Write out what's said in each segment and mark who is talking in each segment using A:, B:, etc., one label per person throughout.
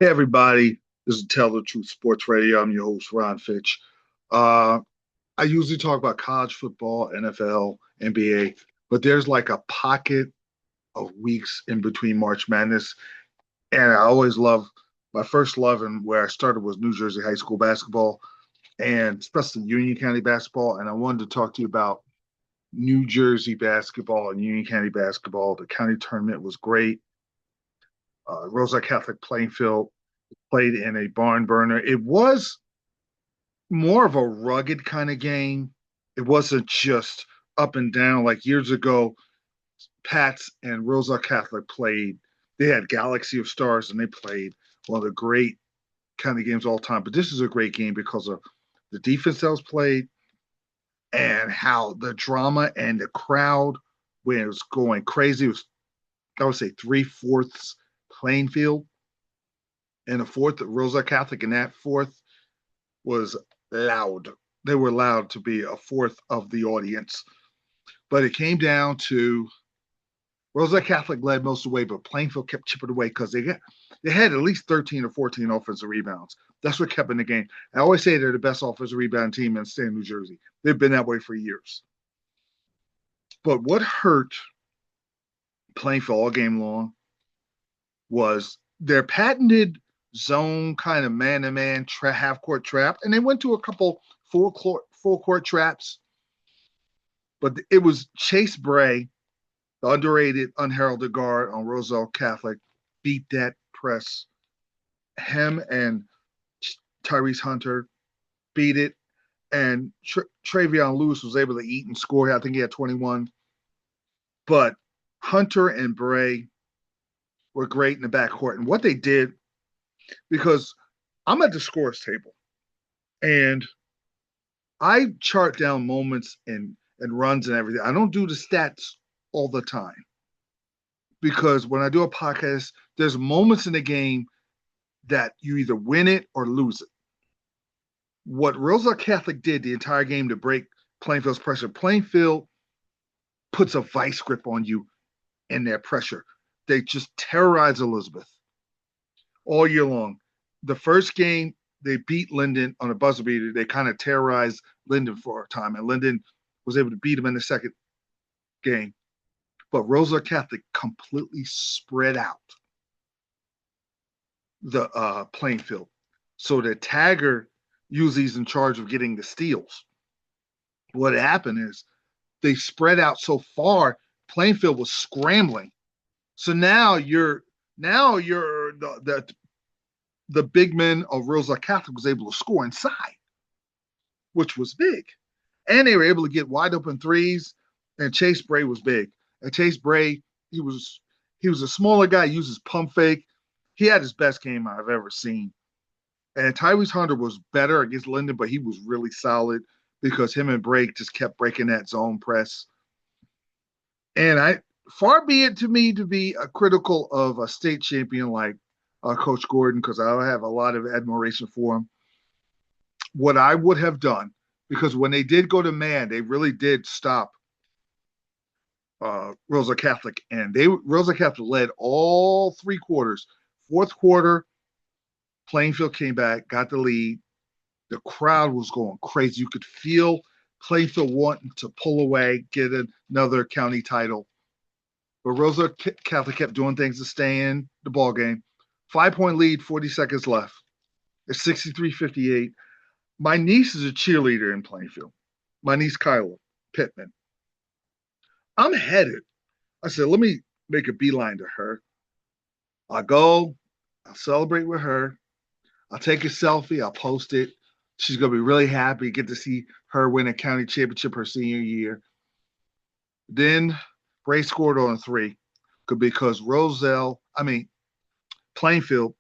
A: Hey everybody, this is Tell the Truth Sports Radio. I'm your host, Ron Fitch. Uh, I usually talk about college football, NFL, NBA, but there's like a pocket of weeks in between March Madness. And I always love my first love and where I started was New Jersey high school basketball and especially Union County basketball. And I wanted to talk to you about New Jersey basketball and Union County basketball. The county tournament was great. Roselle Catholic Plainfield played in a barn burner. It was more of a rugged kind of game. It wasn't just up and down like years ago. Pats and Roselle Catholic played. They had Galaxy of Stars and they played one of the great kind of games all time. But this is a great game because of the defense that was played and how the drama and the crowd when it was going crazy. It was, I would say, three-fourths Plainfield and a fourth Roselle Catholic, and that fourth was loud. They were loud to be a fourth of the audience. But it came down to Roselle Catholic led most of the way, but Plainfield kept chipping away because they had at least 13 or 14 offensive rebounds. That's what kept in the game. I always say they're the best offensive rebound team in the state of New Jersey. They've been that way for years. But what hurt Plainfield all game long was their patented zone kind of man-to-man half-court trap, and they went to a couple full-court traps, but it was Chase Bray, the underrated, unheralded guard on Roselle Catholic, beat that press. Him and Tyrese Hunter beat it, and Travion Lewis was able to eat and score. I think he had 21. But Hunter and Bray were great in the backcourt. And what they did, because I'm at the scores table, and I chart down moments and runs and everything. I don't do the stats all the time because when I do a podcast, there's moments in the game that you either win it or lose it. What Roselle Catholic did the entire game to break Plainfield's pressure, Plainfield puts a vice grip on you in their pressure. They just terrorize Elizabeth all year long. The first game, they beat Linden on a buzzer beater. They kind of terrorized Linden for a time, and Linden was able to beat him in the second game. But Roselle Catholic completely spread out the Plainfield. So that Tagger usually is in charge of getting the steals. What happened is they spread out so far, Plainfield was scrambling. So now the big man of Roselle Catholic was able to score inside, which was big. And they were able to get wide open threes, and Chase Bray was big. And Chase Bray, he was a smaller guy, uses pump fake. He had his best game I've ever seen. And Tyrese Hunter was better against Linden, but he was really solid because him and Bray just kept breaking that zone press. And far be it to me to be a critical of a state champion like Coach Gordon, because I have a lot of admiration for him. What I would have done, because when they did go to man, they really did stop Roselle Catholic, and Roselle Catholic led all three quarters. Fourth quarter, Plainfield came back, got the lead. The crowd was going crazy. You could feel Plainfield wanting to pull away, get another county title. But Roselle Catholic kept doing things to stay in the ball game. 5-point lead, 40 seconds left. It's 63-58. My niece is a cheerleader in Plainfield. My niece Kyla Pittman. I'm headed. I said, let me make a beeline to her. I'll go. I'll celebrate with her. I'll take a selfie. I'll post it. She's going to be really happy. Get to see her win a county championship her senior year. Then Bray scored on three because Plainfield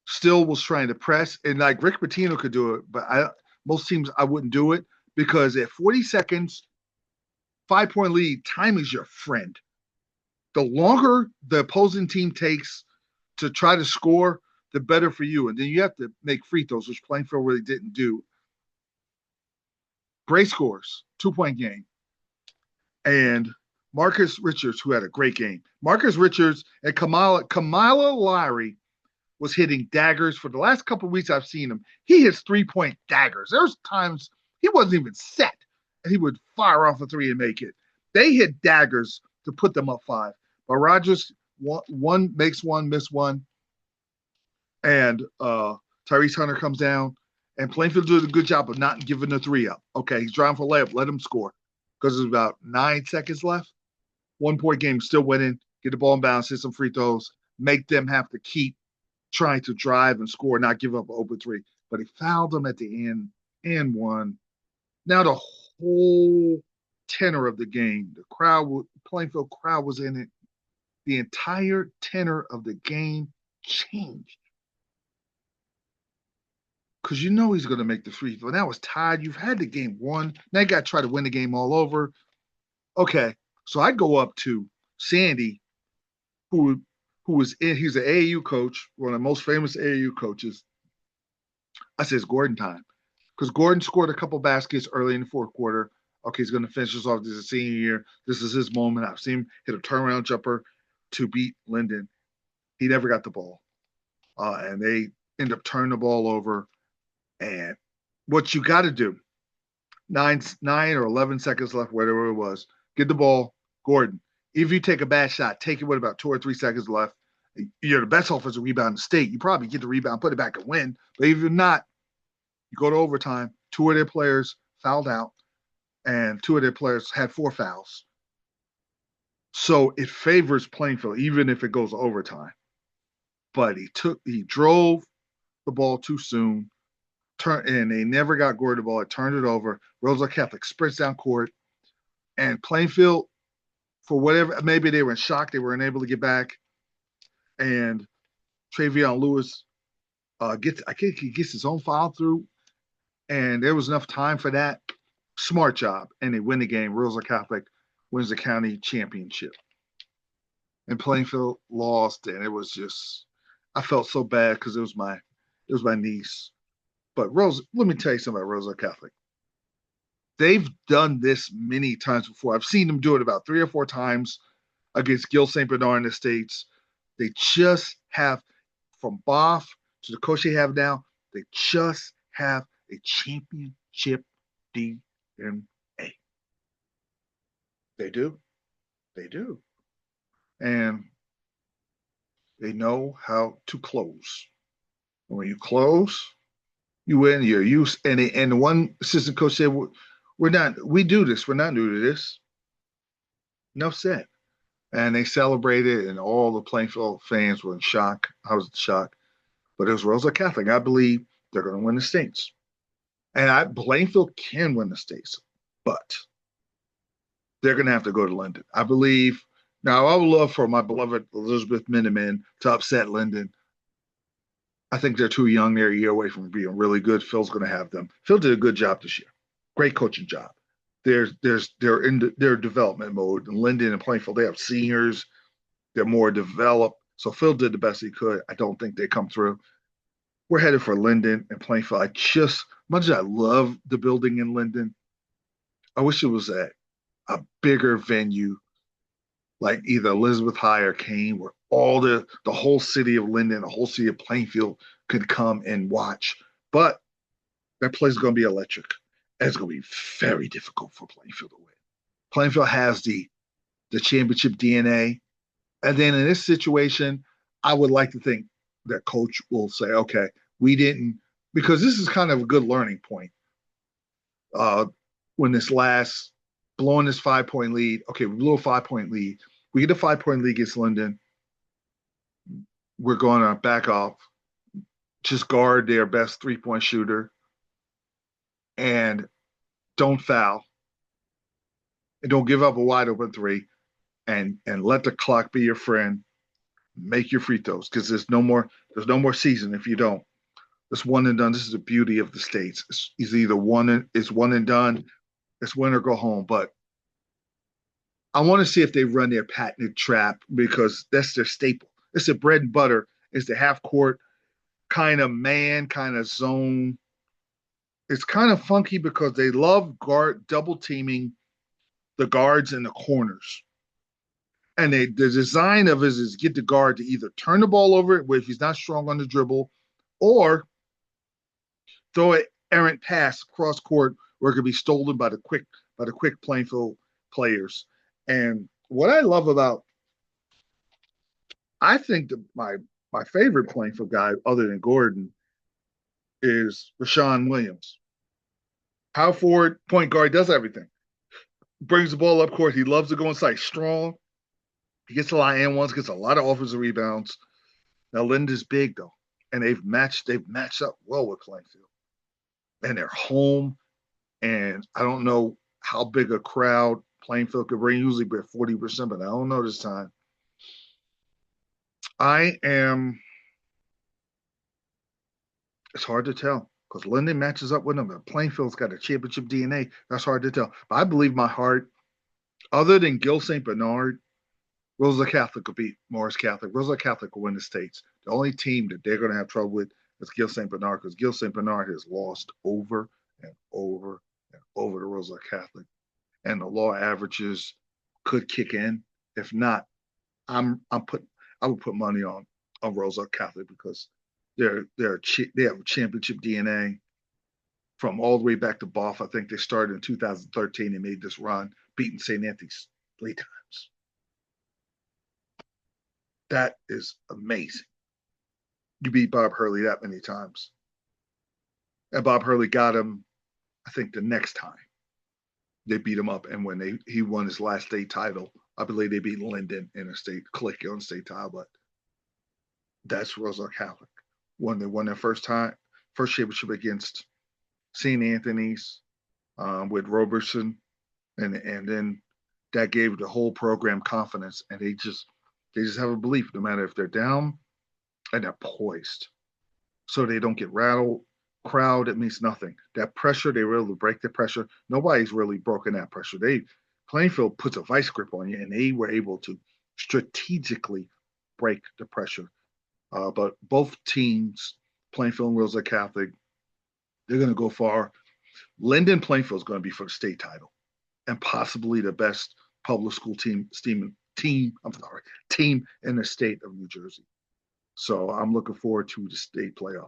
A: still was trying to press. And like Rick Pitino could do it, but most teams I wouldn't do it because at 40 seconds, 5-point lead, time is your friend. The longer the opposing team takes to try to score, the better for you. And then you have to make free throws, which Plainfield really didn't do. Bray scores, 2-point game. And Marcus Richards, who had a great game. Marcus Richards and Kamala Lowry was hitting daggers. For the last couple of weeks I've seen him, he hits 3-point daggers. There's times he wasn't even set, and he would fire off a three and make it. They hit daggers to put them up five. But Rogers one makes one, miss one, and Tyrese Hunter comes down, and Plainfield did a good job of not giving the three up. Okay, he's driving for layup, let him score because there's about 9 seconds left. 1 point game, still winning. Get the ball in bounds, hit some free throws, make them have to keep trying to drive and score, not give up an open three. But he fouled them at the end and won. Now the whole tenor of the game, the crowd, Plainfield crowd was in it. The entire tenor of the game changed because you know he's going to make the free throw. Now it's tied. You've had the game won. Now you got to try to win the game all over. Okay, so I go up to Sandy, who was in. He's an AAU coach, one of the most famous AAU coaches. I said it's Gordon time because Gordon scored a couple baskets early in the fourth quarter. Okay, he's going to finish this off. This is a senior year. This is his moment. I've seen him hit a turnaround jumper to beat Linden. He never got the ball, and they end up turning the ball over. And what you got to do, 9 or 11 seconds left, whatever it was, get the ball, Gordon. If you take a bad shot, take it with about 2 or 3 seconds left. You're the best offensive rebound in the state. You probably get the rebound, put it back and win. But if you're not, you go to overtime. 2 of their players fouled out, and 2 of their players had 4 fouls. So it favors Plainfield, even if it goes to overtime. But he drove the ball too soon, and they never got Gordon the ball. It turned it over. Roselle Catholic sprints down court, and Plainfield, for whatever, maybe they were in shock, they weren't able to get back. And Travion Lewis I think he gets his own foul through, and there was enough time for that. Smart job, and they win the game. Roselle Catholic wins the county championship, and Plainfield lost, and it was just I felt so bad because it was my niece. But let me tell you something about Roselle Catholic. They've done this many times before. I've seen them do it about 3 or 4 times against Gil St. Bernard Estates. They just have, from Boff to the coach they have now, they just have a championship DNA. They do. They do. And they know how to close. And when you close, you win. You're used. And the one assistant coach said, we do this. We're not new to this. Enough said. And they celebrated, and all the Plainfield fans were in shock. I was in shock. But it was Roselle Catholic. I believe they're going to win the states. And Plainfield can win the states, but they're going to have to go to Linden. I believe. Now, I would love for my beloved Elizabeth Minutemen to upset Linden. I think they're too young. They're a year away from being really good. Phil's going to have them. Phil did a good job this year. Great coaching job. They're in their development mode. And Linden and Plainfield, they have seniors. They're more developed. So Phil did the best he could. I don't think they come through. We're headed for Linden and Plainfield. Much as I love the building in Linden, I wish it was a bigger venue, like either Elizabeth High or Kane, where all the whole city of Linden, the whole city of Plainfield could come and watch. But that place is going to be electric. And it's going to be very difficult for Plainfield to win. Plainfield has the championship DNA. And then in this situation, I would like to think that coach will say, okay, we didn't, because this is kind of a good learning point. When blowing this 5-point lead, okay, we blew a 5-point lead. We get a 5-point lead against Linden. We're going to back off, just guard their best 3-point shooter, and don't foul, and don't give up a wide open three, and let the clock be your friend. Make your free throws, because there's no more season if you don't. It's one and done. This is the beauty of the states. It's either one and done. It's win or go home. But I want to see if they run their patented trap, because that's their staple. It's their bread and butter. It's the half court kind of man, kind of zone. It's kind of funky because they love double teaming the guards in the corners. And the design of it is get the guard to either turn the ball over if he's not strong on the dribble, or throw an errant pass cross court where it could be stolen by the quick Plainfield players. And what I love about, I think that my favorite Plainfield guy, other than Gordon, is Rashawn Williams. Power forward, point guard, does everything. Brings the ball up court. He loves to go inside strong. He gets a lot of and ones, gets a lot of offensive rebounds. Now Linda's big though, and they've matched up well with Plainfield, and they're home. And I don't know how big a crowd Plainfield could bring. Usually be 40%, but I don't know this time. I am. It's hard to tell because Linden matches up with them, and Plainfield's got a championship DNA. That's hard to tell. But I believe my heart, other than Gil St. Bernard, Roselle Catholic will beat Morris Catholic. Roselle Catholic will win the states. The only team that they're going to have trouble with is Gil St. Bernard because Gil St. Bernard has lost over and over and over to Roselle Catholic, and the law averages could kick in. If not, I'm put I would put money on Roselle Catholic because they have championship DNA from all the way back to Boff. I think they started in 2013 and made this run, beating St. Anthony's 3 times. That is amazing. You beat Bob Hurley that many times. And Bob Hurley got him, I think, the next time they beat him up. And when he won his last state title, I believe they beat Linden in a state click on state title. But that's Roselle Catholic. When they won their first championship against St. Anthony's with Roberson, and then that gave the whole program confidence, and they just have a belief no matter if they're down, and they're poised, so they don't get rattled. Crowd, it means nothing. That pressure, they really break the pressure. Nobody's really broken that pressure. Plainfield puts a vice grip on you, and they were able to strategically break the pressure. But both teams, Plainfield and Roselle Catholic, they're going to go far. Linden Plainfield is going to be for the state title and possibly the best public school team in the state of New Jersey. So I'm looking forward to the state playoff.